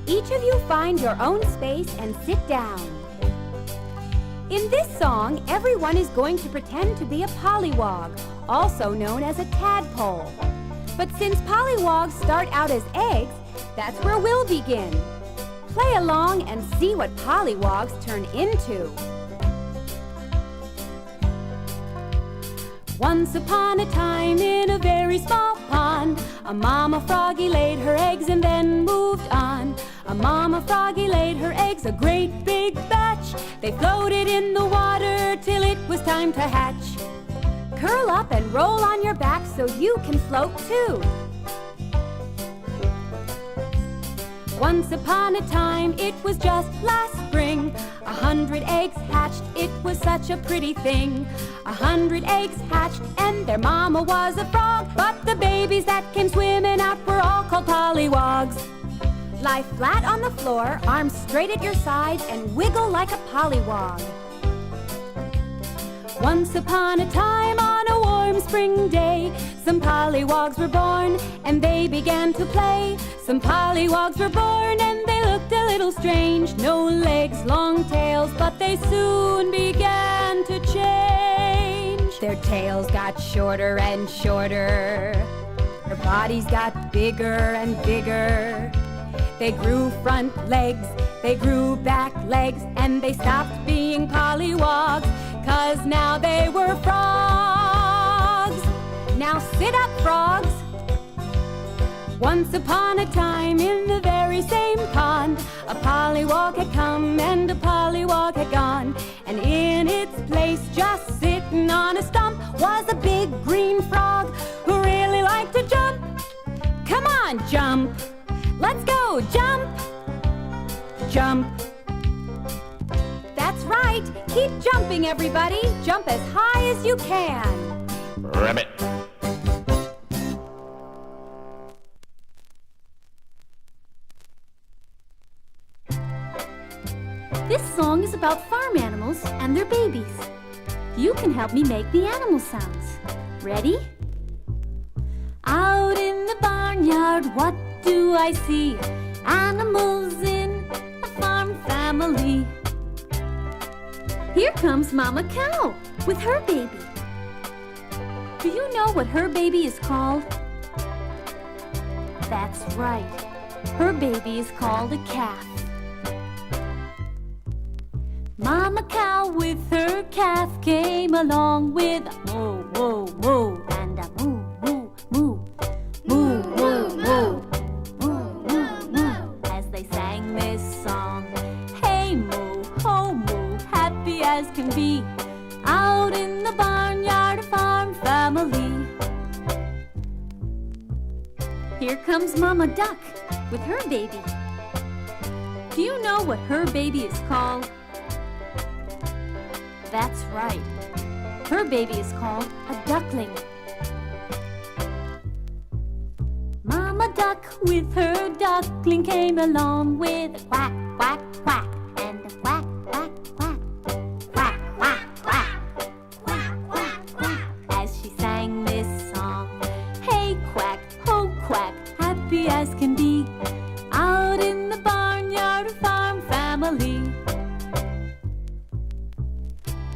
Each of you find your own space and sit down. In this song, everyone is going to pretend to be a pollywog, also known as a tadpole. But since pollywogs start out as eggs, that's where we'll begin. Play along and see what pollywogs turn into. Once upon a time in a very small pond, a mama froggy laid her eggs and then moved on. A mama froggy laid her eggs, a great big batch. They floated in the water till it was time to hatch. Curl up and roll on your back so you can float too. Once upon a time, it was just last spring. 100 eggs hatched, it was such a pretty thing. 100 eggs hatched and their mama was a frog. But the babies that came swimming out were all called pollywogs. Lie flat on the floor, arms straight at your sides, and wiggle like a pollywog. Once upon a time on a warm spring day, some pollywogs were born and they began to play. Some pollywogs were born and they looked a little strange. No legs, long tails, but they soon began to change. Their tails got shorter and shorter. Their bodies got bigger and bigger. They grew front legs, they grew back legs, and they stopped being pollywogs, 'cause now they were frogs. Now sit up, frogs. Once upon a time in the very same pond, a pollywog had come and a pollywog had gone. And in its place, just sitting on a stump, was a big green frog who really liked to jump. Come on, jump! Let's go, jump! Jump! That's right! Keep jumping, everybody! Jump as high as you can! Rabbit! This song is about farm animals and their babies. You can help me make the animal sounds. Ready? Out in the barnyard, what do I see? Animals in a farm family. Here comes Mama Cow with her baby. Do you know what her baby is called? That's right. Her baby is called a calf. Mama Cow with her calf came along with a moo, moo, moo, and a moo, moo, moo, moo, moo, moo, moo, moo, moo, as they sang this song. Hey moo, ho moo, happy as can be, out in the barnyard, a farm family. Here comes Mama Duck with her baby. Do you know what her baby is called? That's right. Her baby is called a duckling. Mama Duck with her duckling came along with a quack, quack, quack, and a quack, quack, quack, quack, quack, quack, quack, quack, quack, as she sang this song. Hey quack, ho quack, happy as can be, out in the barnyard, a farm family.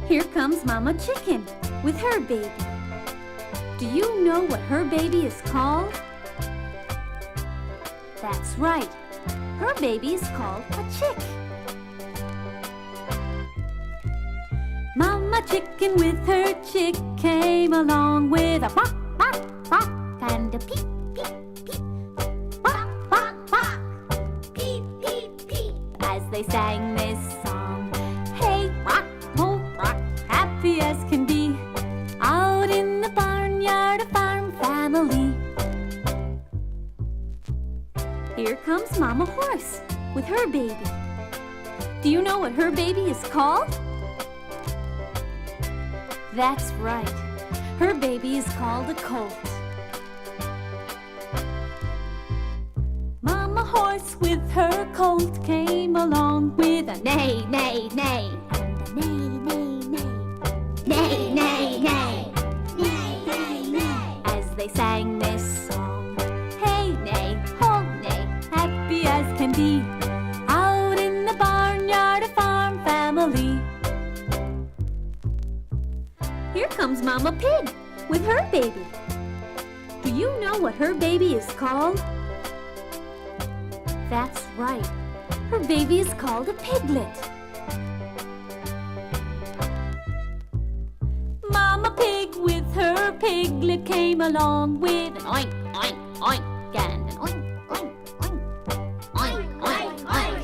Here comes Mama Chicken with her baby. Do you know what her baby is called? That's right. Her baby is called a chick. Mama Chicken with her chick came along with a quack, quack, quack, and a peep, peep, peep. Quack, quack, quack, peep, peep, peep, as they sang this song. Hey, quack, ho, quack, happy as can be, out in the barnyard, a farm family. Here comes Mama Horse with her baby. Do you know what her baby is called? That's right. Her baby is called a colt. Mama Horse with her colt came along with a neigh, neigh, neigh, and a neigh, neigh, neigh, neigh, neigh, neigh, neigh, neigh, neigh, as they sang this song. Hey, neigh, ho, neigh, happy as can be, Mama Pig with her baby. Do you know what her baby is called? That's right. Her baby is called a piglet. Mama Pig with her piglet came along with an oink, oink, oink, and an oink, oink, oink, oink, oink,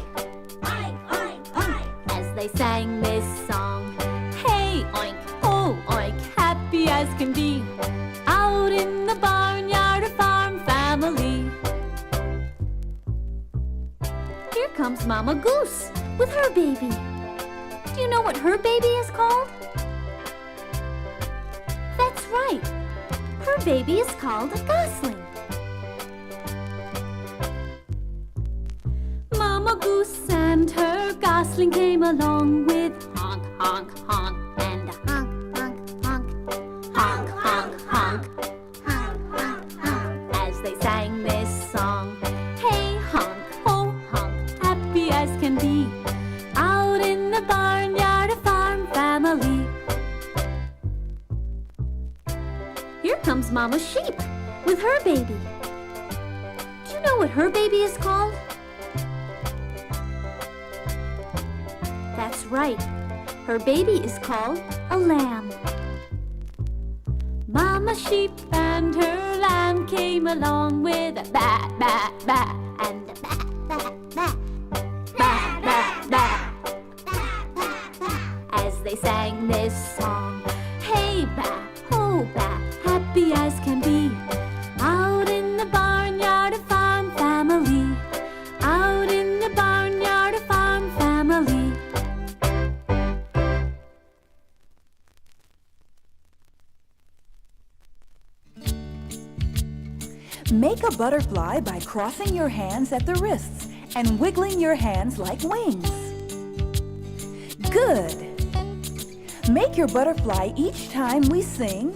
oink, oink, as they sang this song. Hey, oink, oh, oink, happy as can be, out in the barnyard, a farm family. Here comes Mama Goose with her baby. Do you know what her baby is called? That's right. Her baby is called a gosling. Mama Goose and her gosling came along with honk, honk, honk, and a honk, honk, honk, honk, honk, honk, honk, honk, honk, as they sang this song. Hey, honk, ho, honk, happy as can be, out in the barnyard, a farm family. Here comes Mama Sheep with her baby. Do you know what her baby is called? That's right. Her baby is called a lamb. Mama Sheep and her lamb came along with a ba, ba, ba, and a ba, ba, ba, ba, ba, ba, as they sang this song. Hey, ba, ho, ba, happy as can be, out in the barnyard, a farm family. Out in the barnyard, a farm family. Make a butterfly by crossing your hands at the wrists and wiggling your hands like wings. Good. Make your butterfly each time we sing.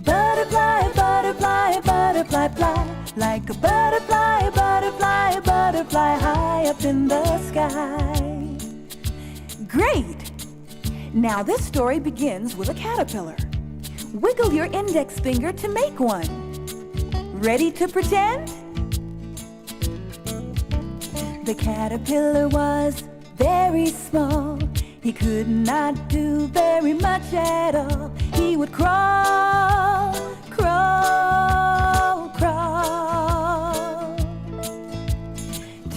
Butterfly, butterfly, butterfly, fly, like a butterfly, butterfly, butterfly, high up in the sky. Great! Now this story begins with a caterpillar. Wiggle your index finger to make one. Ready to pretend? The caterpillar was very small. He could not do very much at all. He would crawl, crawl, crawl.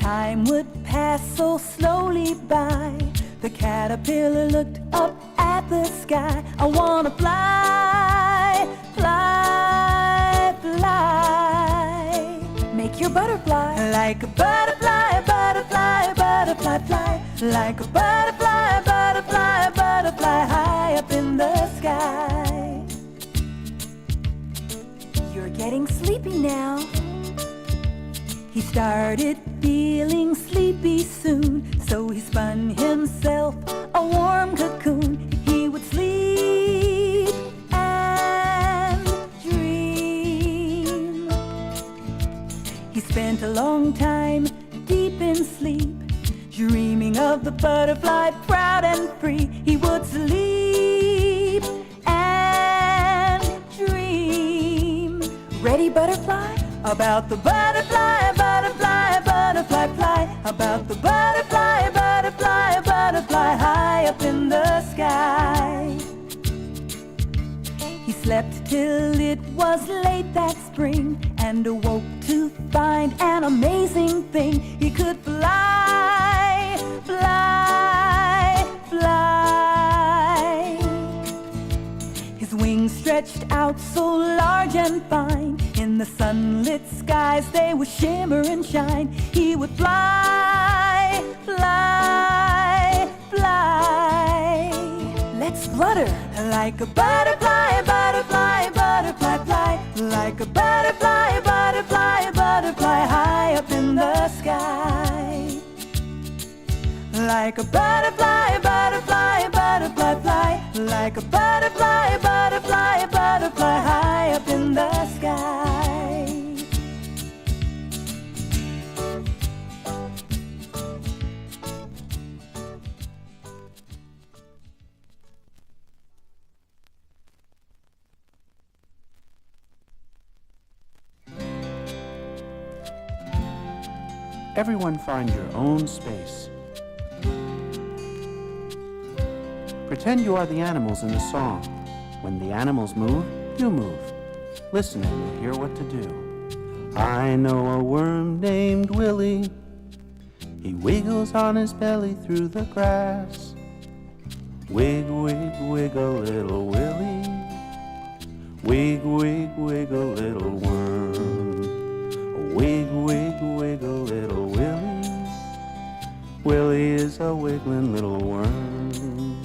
Time would pass so slowly by. The caterpillar looked up at the sky. I wanna fly, fly, fly. Make your butterfly like a butterfly, butterfly, butterfly, fly. Like a butterfly, butterfly, butterfly, high up in the sky. You're getting sleepy now. He started feeling sleepy soon, so he spun himself a warm cocoon. He would sleep and dream. He spent a long time deep in sleep, dreaming of the butterfly, proud and free. He would sleep and dream. Ready, butterfly? About the butterfly, butterfly, butterfly, fly. About the butterfly, butterfly, butterfly, high up in the sky. He slept till it was late that spring, and awoke to find an amazing thing. He could fly, fly, fly. His wings stretched out so large and fine. In the sunlit skies they would shimmer and shine. He would fly, fly, fly. Let's flutter like a butterfly, butterfly, butterfly, fly. Like a butterfly, butterfly, butterfly, high up in the sky. Like a butterfly, butterfly, butterfly, fly. Like a butterfly, butterfly, butterfly, high up in the sky. Everyone find your own space. Pretend you are the animals in the song. When the animals move, you move. Listen and you'll hear what to do. I know a worm named Willy. He wiggles on his belly through the grass. Wig, wig, wiggle, little Willy. Wig, wig, wiggle, little worm. Wig, wig, wiggle, little Willy. Willy is a wiggling little worm.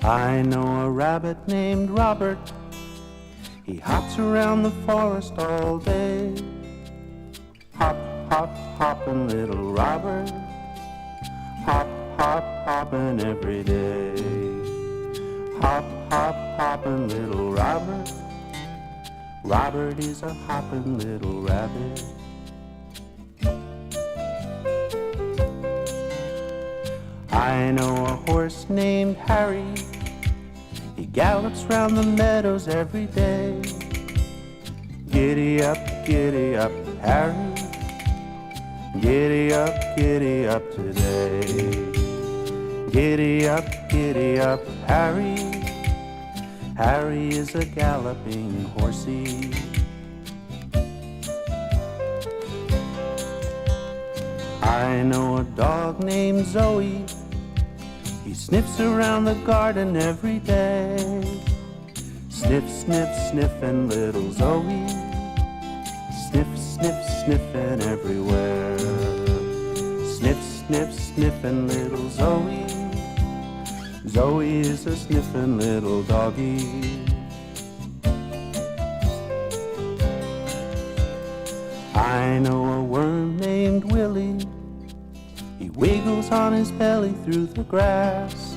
I know a rabbit named Robert. He hops around the forest all day. Hop, hop, hoppin' little Robert. Hop, hop, hoppin' every day. Hop, hop, hoppin' little Robert. Robert is a hoppin' little rabbit. I know a horse named Harry. He gallops round the meadows every day. Giddy up, Harry. Giddy up today. Giddy up, Harry. Harry is a galloping horsey. I know a dog named Zoe. He sniffs around the garden every day. Sniff, sniff, sniffin' little Zoe. Sniff, sniff, sniffin' everywhere. Sniff, sniff, sniffin' little Zoe. Zoe is a sniffin' little doggy. I know a worm named Willy. He wiggles on his belly through the grass.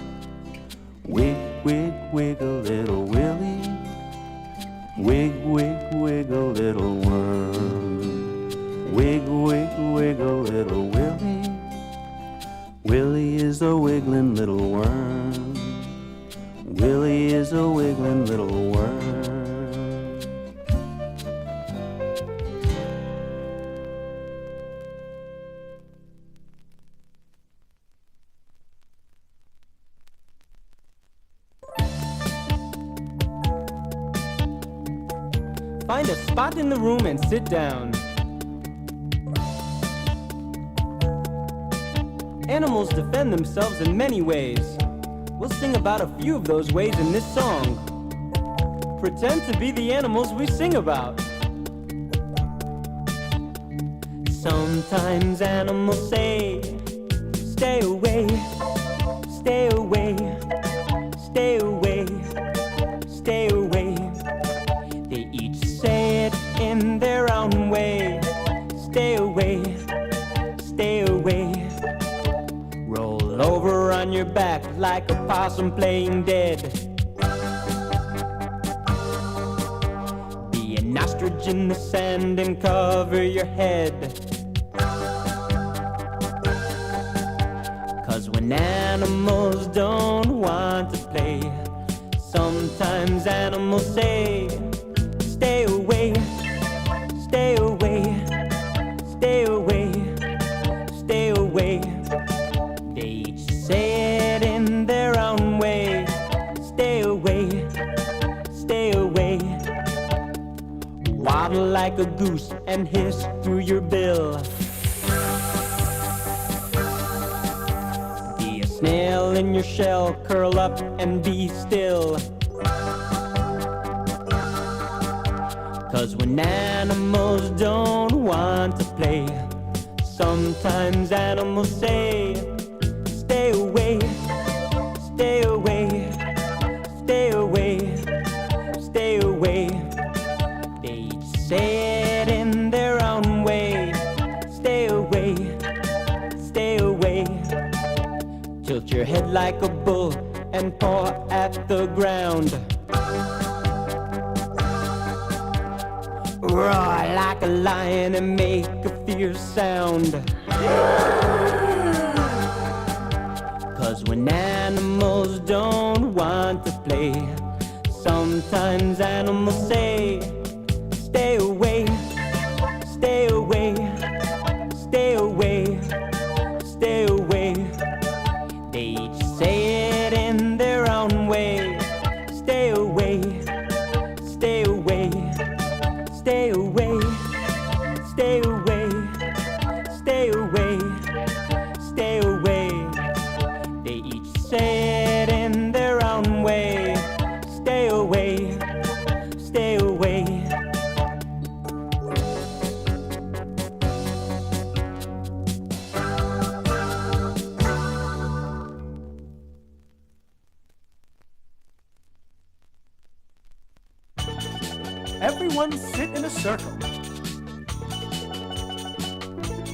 Wig, wig, wiggle, little Willy. Wig, wig, wiggle, little worm. Wig, wig, wiggle, little Willy. Willy is a wiggling little worm. Willy is a wiggling little worm. Find a spot in the room and sit down. Animals defend themselves in many ways. We'll sing about a few of those ways in this song. Pretend to be the animals we sing about. Sometimes animals say, stay away, stay away, stay away, stay away. They each say it in their own way. Stay away, stay away. Roll over on your back like a possum playing dead. Be an ostrich in the sand and cover your head. 'Cause when animals don't want to play, sometimes animals say, stay away, stay away, stay away, stay away. They each say it in their own way. Stay away, stay away. Waddle like a goose and hiss through your bill. Be a snail in your shell, curl up and be still. 'Cause when animals don't want to play, sometimes animals say, stay away, stay away, stay away, stay away. They each say it in their own way. Stay away, stay away. Tilt your head like a bull and paw at the ground. Roar like a lion and make a fierce sound. 'Cause when animals don't want to play, sometimes animals say, stay away. everyone sit in a circle.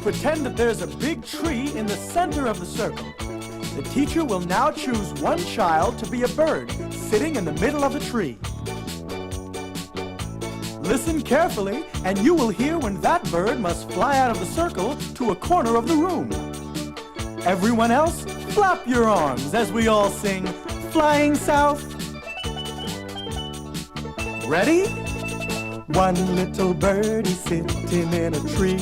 Pretend that there's a big tree in the center of the circle. The teacher will now choose one child to be a bird sitting in the middle of the tree. Listen carefully, and you will hear when that bird must fly out of the circle to a corner of the room. Everyone else, flap your arms as we all sing, Flying South. Ready? One little birdie sitting in a tree.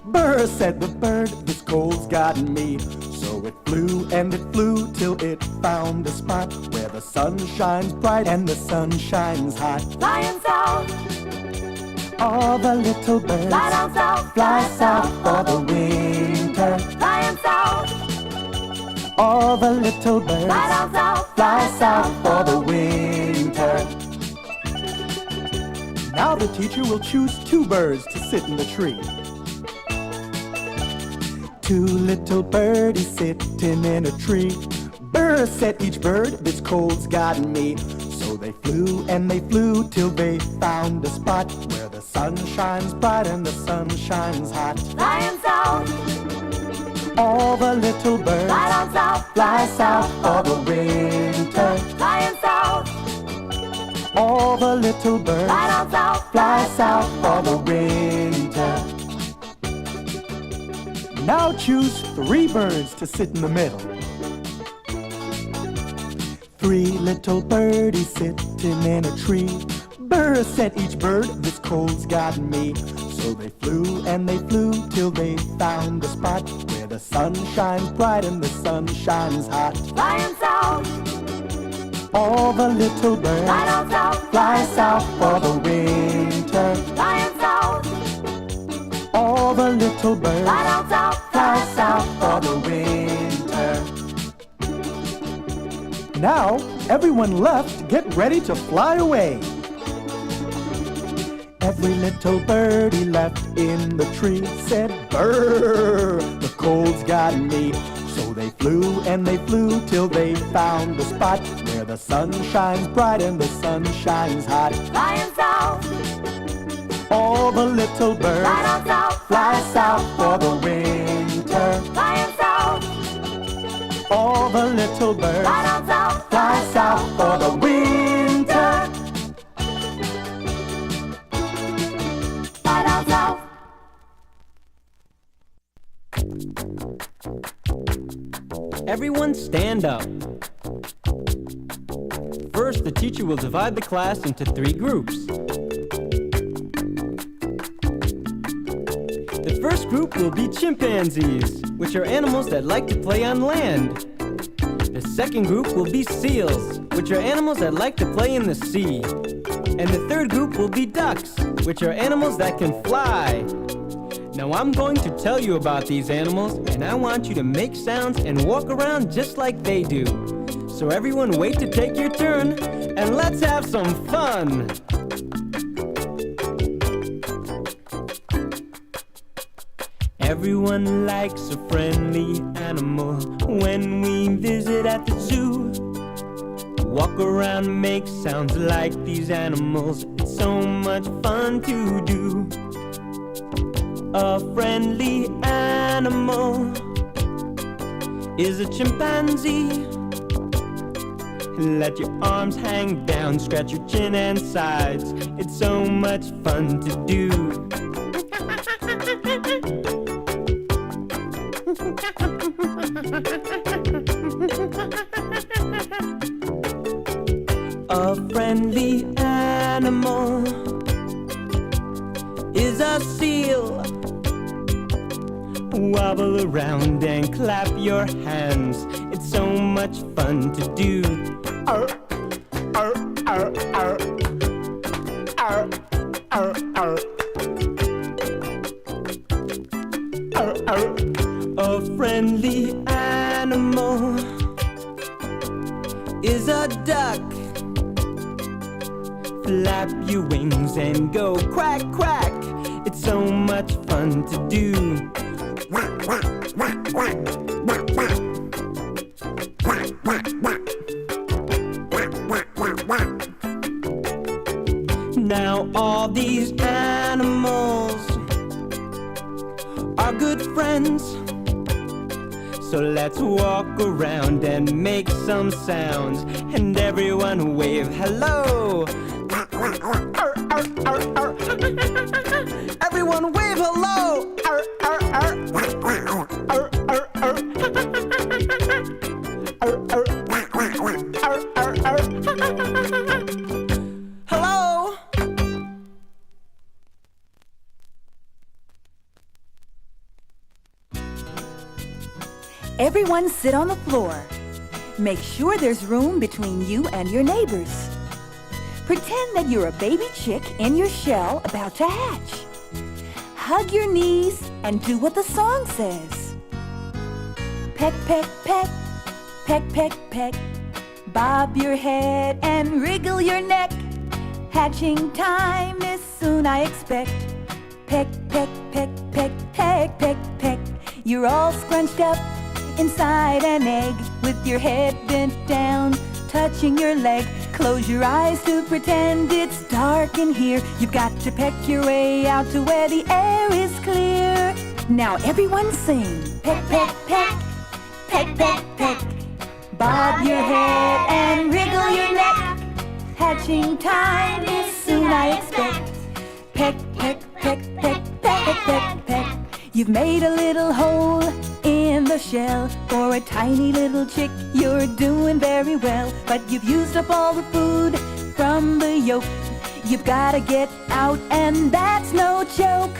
Brr, said the bird, this cold's gotten me. So it flew and it flew till it found a spot where the sun shines bright and the sun shines hot. Flying south, All the little birds fly down south, fly south for the winter. flying south, All the little birds fly down south, fly south for the winter. Now the teacher will choose two birds to sit in the tree. Two little birdies sitting in a tree. Brr, said each bird, this cold's gotten me. So they flew and they flew till they found a spot where the sun shines bright and the sun shines hot. flying south, All the little birds fly down south, fly south for the winter. flying south, All the little birds fly down south, fly south for the winter. Now choose three birds to sit in the middle. Three little birdies sitting in a tree. Brr, said each bird, this cold's gotten me. So they flew and they flew till they found a spot where the sun shines bright and the sun shines hot. flying south, All the little birds fly down south, fly south for the winter. flying south, All the little birds fly down south, fly south for the winter. Now, everyone left, get ready to fly away. Every little birdie left in the tree said, Brr, the cold's gotten me. So they flew and they flew till they found a spot where the sun shines bright and the sun shines hot. flying south, All the little birds fly down south, fly south for the winter. flying south, All the little birds fly down south, fly south for the winter. fly down south. Everyone stand up. First, the teacher will divide the class into 3 groups. The first group will be chimpanzees, which are animals that like to play on land. The second group will be seals, which are animals that like to play in the sea. And the third group will be ducks, which are animals that can fly. Now I'm going to tell you about these animals, and I want you to make sounds and walk around just like they do. So everyone wait to take your turn, and let's have some fun! Everyone likes a friendly animal when we visit at the zoo. Walk around and make sounds like these animals. It's so much fun to do. A friendly animal is a chimpanzee. Let your arms hang down, scratch your chin and sides. It's so much fun to do. A friendly animal is a seal. Wobble around and clap your hands. It's so much fun to do. Arr, arr, arr, arr. Arr, arr, arr. Arr, arr. A friendly animal is a duck. Flap your wings and go quack, quack. It's so much fun to do. Now all these animals are good friends. So let's walk around and make some sounds, and everyone wave hello. Everyone wave hello. Hello. Everyone sit on the floor. Make sure there's room between you and your neighbors. Pretend that you're a baby chick in your shell about to hatch. Hug your knees and do what the song says. Peck, peck, peck, peck, peck, peck. Bob your head and wriggle your neck. Hatching time is soon, I expect. Peck, peck, peck, peck, peck, peck, peck. You're all scrunched up inside an egg, with your head bent down, touching your leg. Close your eyes to pretend it's dark in here. You've got to peck your way out to where the air is clear. Now everyone sing. Peck, peck, peck, peck, peck, peck. Bob your head and wriggle your neck. Hatching time is soon, I expect. Peck, peck, peck, peck, peck, peck, peck. You've made a little hole in the shell for a tiny little chick. You're doing very well, but you've used up all the food from the yolk. You've gotta get out, and that's no joke.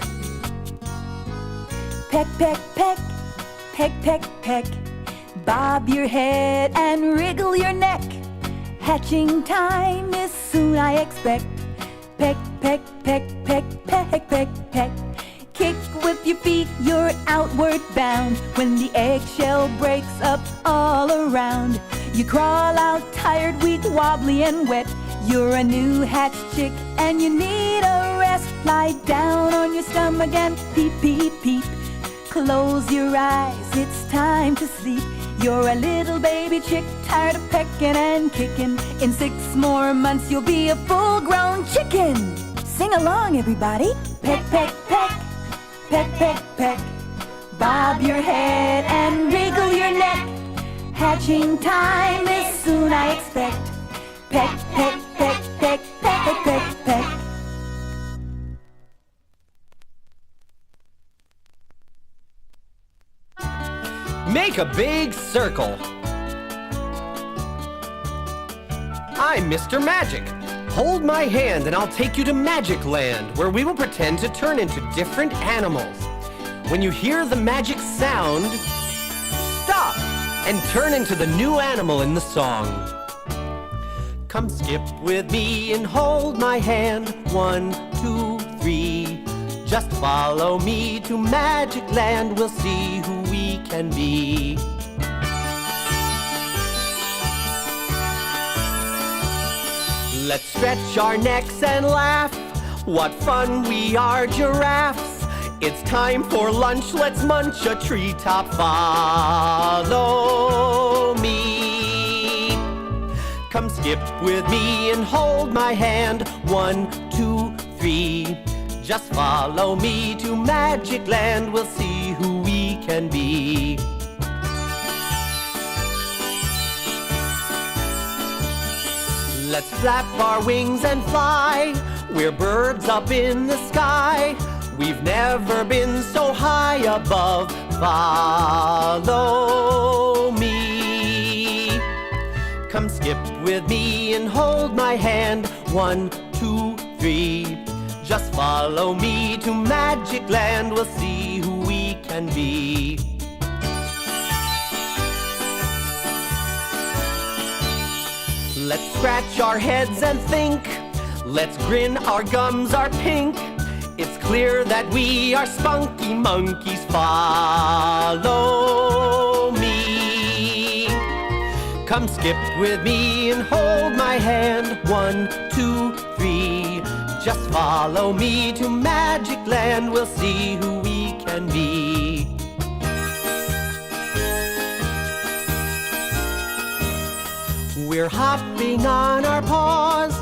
Peck, peck, peck, peck, peck, peck. Bob your head and wriggle your neck. Hatching time is soon, I expect. Peck, peck, peck, peck, peck, peck, peck. Kick with your feet, you're outward bound. When the eggshell breaks up all around, you crawl out tired, weak, wobbly, and wet. You're a new hatched chick and you need a rest. Lie down on your stomach and peep, peep, peep. Close your eyes, it's time to sleep. You're a little baby chick, tired of pecking and kicking. In 6 more months you'll be a full-grown chicken. Sing along, everybody. Peck, peck, peck. Peck, peck, peck. Bob your head and wriggle your neck. Hatching time is soon, I expect. Peck, peck, peck, peck, peck, peck, peck. Make a big circle. I'm Mr. Magic. Hold my hand and I'll take you to Magic Land, where we will pretend to turn into different animals. When you hear the magic sound, stop and turn into the new animal in the song. Come skip with me and hold my hand. 1, 2, 3. Just follow me to Magic Land. We'll see who we can be. Let's stretch our necks and laugh. What fun we are, giraffes. It's time for lunch, let's munch a treetop. Follow me. Come skip with me and hold my hand. 1, 2, 3. Just follow me to Magic Land. We'll see who we can be. Let's flap our wings and fly. We're birds up in the sky. We've never been so high above. Follow me. Come skip with me and hold my hand. 1, 2, 3. Just follow me to Magic Land. We'll see who we can be. Let's scratch our heads and think. Let's grin, our gums are pink. It's clear that we are spunky monkeys. Follow me. Come skip with me and hold my hand. 1, 2, 3. Just follow me to Magic Land. We'll see who we can be. We're hopping on our paws.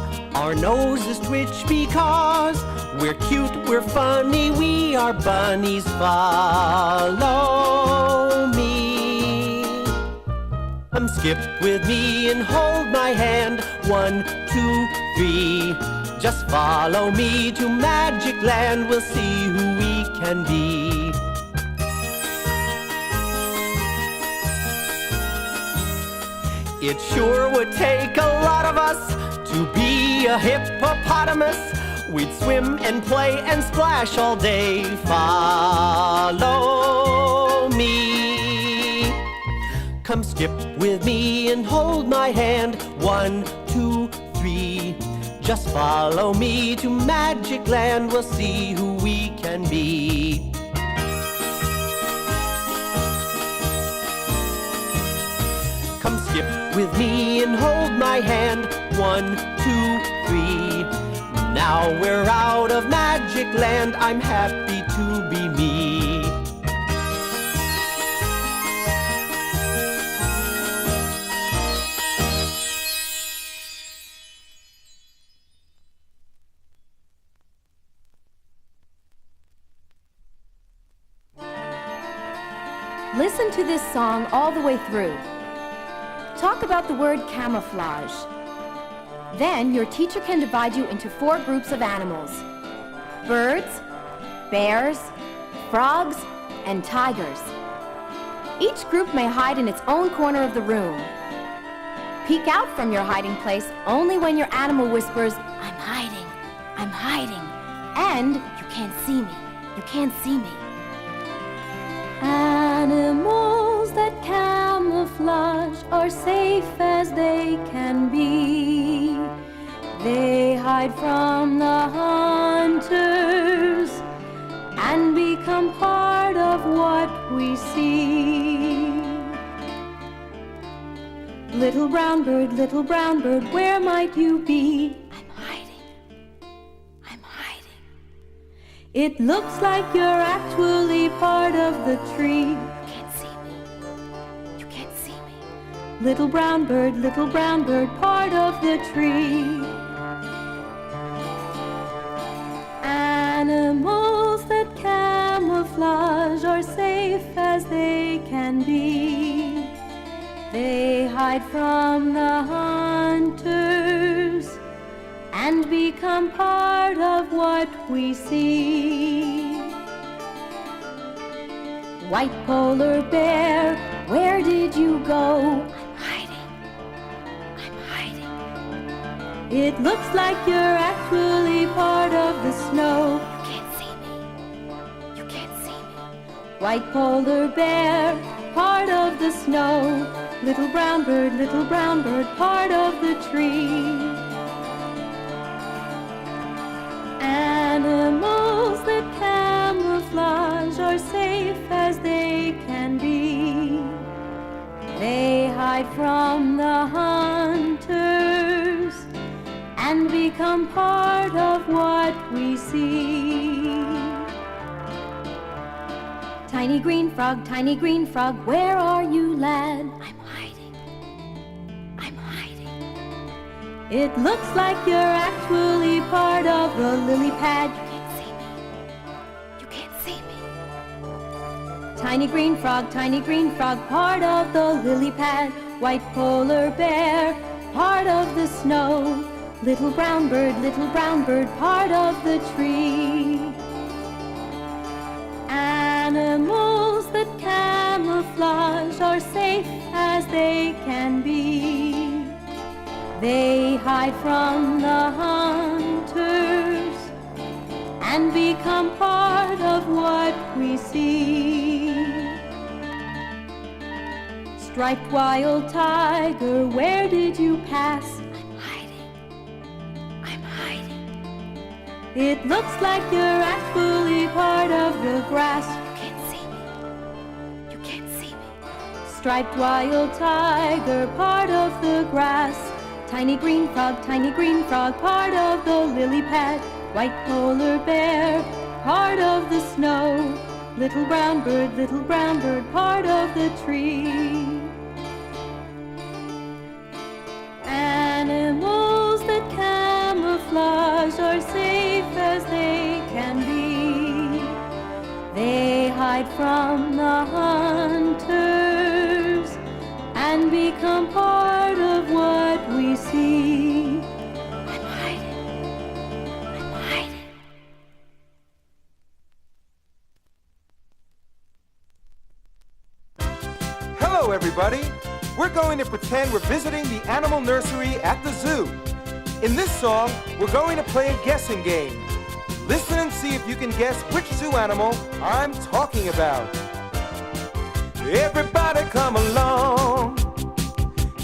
Our noses twitch because we're cute, we're funny, we are bunnies. Follow me. Come skip with me and hold my hand. 1, 2, 3. Just follow me to Magic Land. We'll see who we can be. It sure would take a lot of us to be a hippopotamus. We'd swim and play and splash all day. Follow me. Come skip with me and hold my hand. 1, 2, 3. Just follow me to Magic Land. We'll see who we can be. Come skip with me and hold my hand. 1, 2, 3. Now we're out of Magic Land. I'm happy to be me. Listen to this song all the way through. Talk about the word camouflage. Then your teacher can divide you into 4 groups of animals: birds, bears, frogs, and tigers. Each group may hide in its own corner of the room. Peek out from your hiding place only when your animal whispers, "I'm hiding, I'm hiding," and "You can't see me, you can't see me." Animals that camouflage are safe as they can be. They hide from the hunters and become part of what we see. Little brown bird, where might you be? I'm hiding, I'm hiding. It looks like you're actually part of the tree. You can't see me, you can't see me. Little brown bird, part of the tree. Animals that camouflage are safe as they can be. They hide from the hunters and become part of what we see. White polar bear, where did you go? I'm hiding, I'm hiding. It looks like you're actually part of the snow. You can't see me, you can't see me. White polar bear, part of the snow. Little brown bird, part of the tree. Animals that camouflage are safe as they can be. They hide from the hunters and become part of what we see. Tiny green frog, where are you, lad? I'm hiding, I'm hiding. It looks like you're actually part of the lily pad. You can't see me, you can't see me. Tiny green frog, part of the lily pad. White polar bear, part of the snow. Little brown bird, part of the tree. Animals that camouflage are safe as they can be. They hide from the hunters and become part of what we see. Striped wild tiger, where did you pass? I'm hiding, I'm hiding. It looks like you're actually part of the grass. Striped wild tiger, part of the grass. Tiny green frog, part of the lily pad. White polar bear, part of the snow. Little brown bird, part of the tree. Animals that camouflage everybody. We're going to pretend we're visiting the animal nursery at the zoo. In this song, we're going to play a guessing game. Listen and see if you can guess which zoo animal I'm talking about. Everybody come along.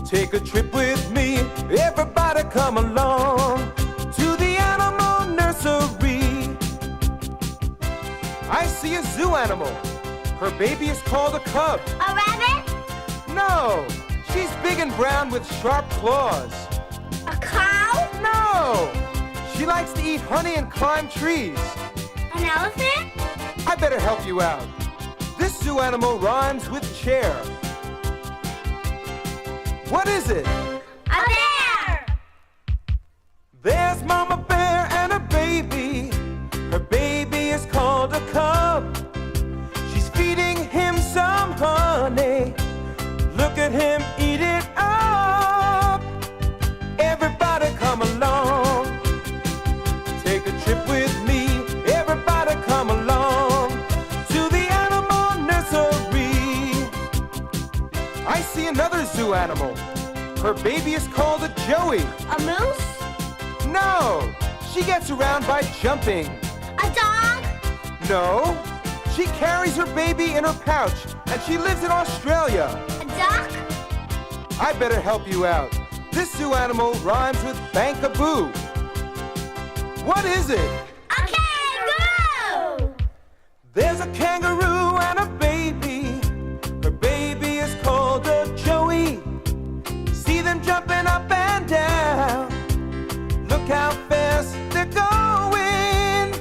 Take a trip with me. Everybody come along to the animal nursery. I see a zoo animal. Her baby is called a cub. A rabbit? No, she's big and brown with sharp claws. A cow? No, she likes to eat honey and climb trees. An elephant? I better help you out. This zoo animal rhymes with chair. What is it? A bear! There's Mama Bear and her baby. Her baby is called a cub. She's feeding him some honey. Look at him eat it up. Everybody come along. Take a trip with me. Everybody come along to the animal nursery. I see another zoo animal. Her baby is called a joey. A moose? No, she gets around by jumping. A dog? No, she carries her baby in her pouch and she lives in Australia. A duck? I better help you out. This zoo animal rhymes with bankaboo. What is it? A kangaroo! There's a kangaroo and a baby. Her baby is called a joey. See them jumping up and down. Look how fast they're going.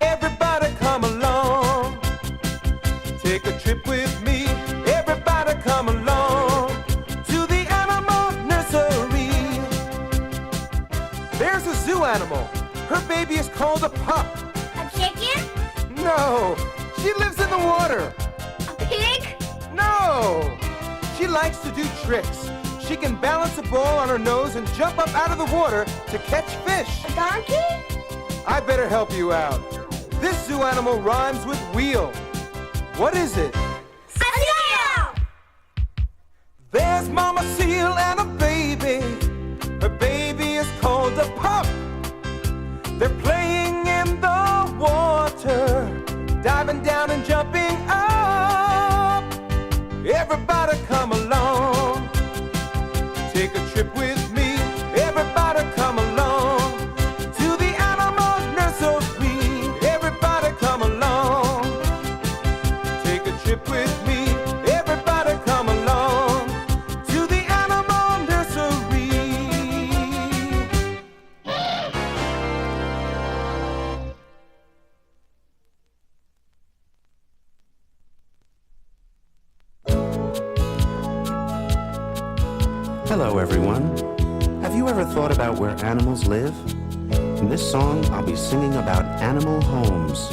Everybody come along. Take a trip with me. Everybody come along to the animal nursery. There's a zoo animal. Her baby is called a pup. A chicken? No, she lives in the water. A pig? No, she likes to do tricks. She can balance a ball on her nose and jump up out of the water to catch fish. A donkey? I better help you out. This zoo animal rhymes with wheel. What is it? A seal! There's Mama Seal and a baby. Her baby is called a pup. They're playing in the water, diving down and jumping up. Everybody come along. Take a trip with me. Everybody come along to the animal nursery. Everybody come along. Take a trip with me. Everybody come along to the animal nursery. Hello, everyone. Have you ever thought about where animals live? In this song, I'll be singing about animal homes.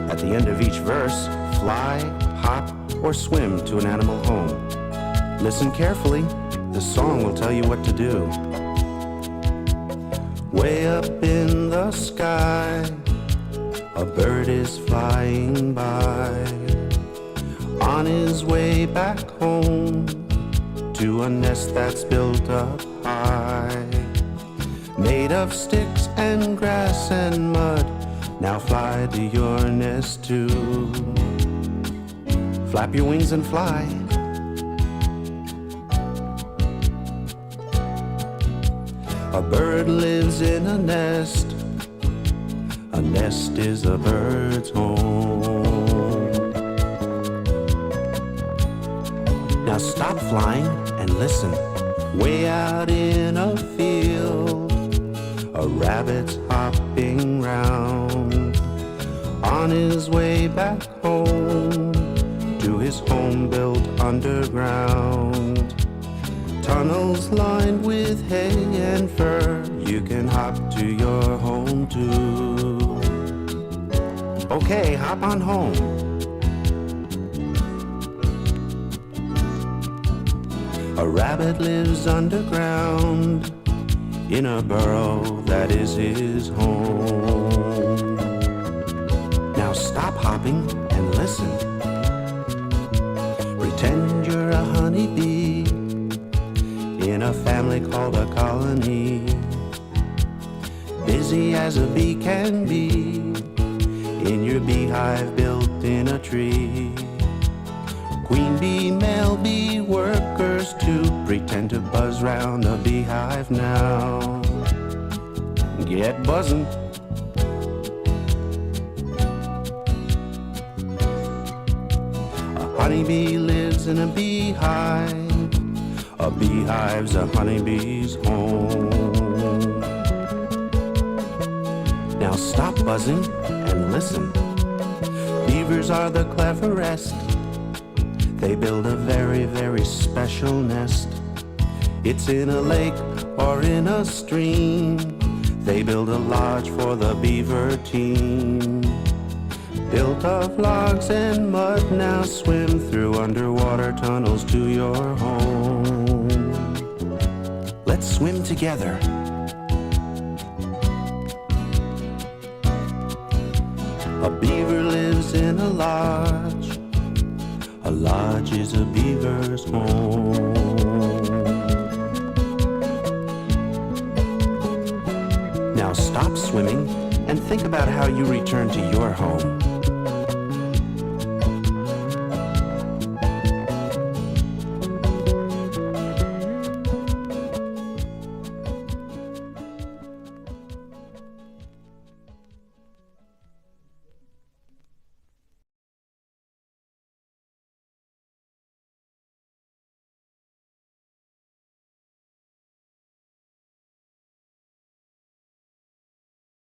At the end of each verse, fly, hop, or swim to an animal home. Listen carefully. The song will tell you what to do. Way up in the sky, a bird is flying by. On his way back home, to a nest that's built up high, made of sticks and grass and mud. Now fly to your nest too. Flap your wings and fly. A bird lives in a nest. A nest is a bird's home. Now stop flying and listen. Way out in a field, a rabbit's hopping round. On his way back home, to his home built underground. Tunnels lined with hay and fur, you can hop to your home too. Okay, hop on home. A rabbit lives underground, in a burrow that is his home. Now stop hopping and listen. Pretend you're a honeybee in a family called a colony. Busy as a bee can be in your beehive built in a tree. Queen bee, male bee, workers too pretend to buzz round a beehive now. Get buzzing. A honeybee lives in a beehive. A beehive's a honeybee's home. Now stop buzzing and listen. Beavers are the cleverest. They build a very, very special nest. It's in a lake or in a stream. They build a lodge for the beaver team. Built of logs and mud, now swim through underwater tunnels to your home. Let's swim together. A beaver lives in a lodge. A lodge is a beaver's home. Now stop swimming and think about how you return to your home.